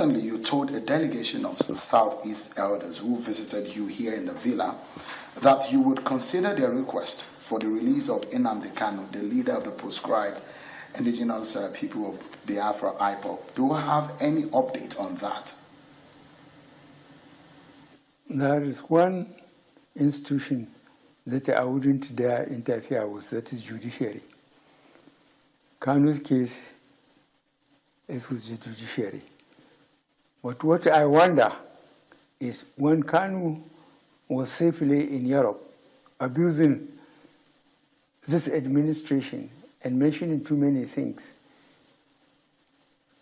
recently you told a delegation of Southeast elders who visited you here in the villa that you would consider their request for the release of Nnamdi Kanu, the leader of the proscribed indigenous people of Biafra, IPOB. Do you have any update on that? There is one institution that I wouldn't dare interfere with, that is judiciary. Kanu's case is with the judiciary. But what I wonder is when Kanu was safely in Europe, abusing this administration and mentioning too many things,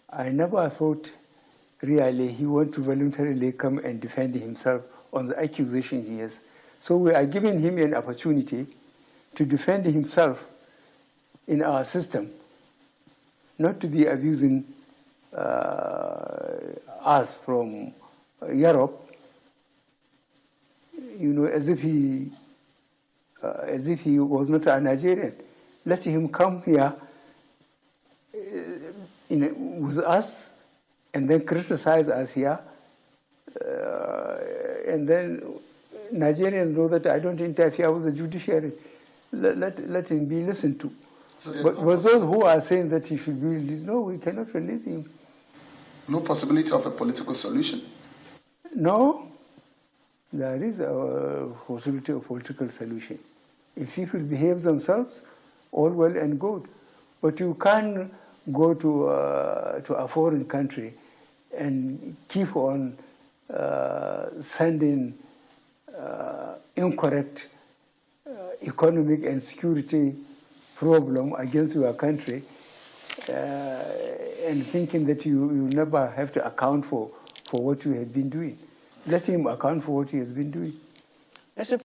I never thought really he want to voluntarily come and defend himself on the accusation he has. So we are giving him an opportunity to defend himself in our system, not to be abusing us from Europe, you know, as if he was not a Nigerian. Let him come here with us and then criticize us here, and then Nigerians know that I don't interfere with the judiciary. Let him be listened to. So but those who are saying that he should be released, no, we cannot release him. No possibility of a political solution? No, there is a possibility of political solution. If people behave themselves, all well and good. But you can't go to a foreign country and keep on sending incorrect economic and security problem against your country and thinking that you never have to account for what you have been doing. Let him account for what he has been doing.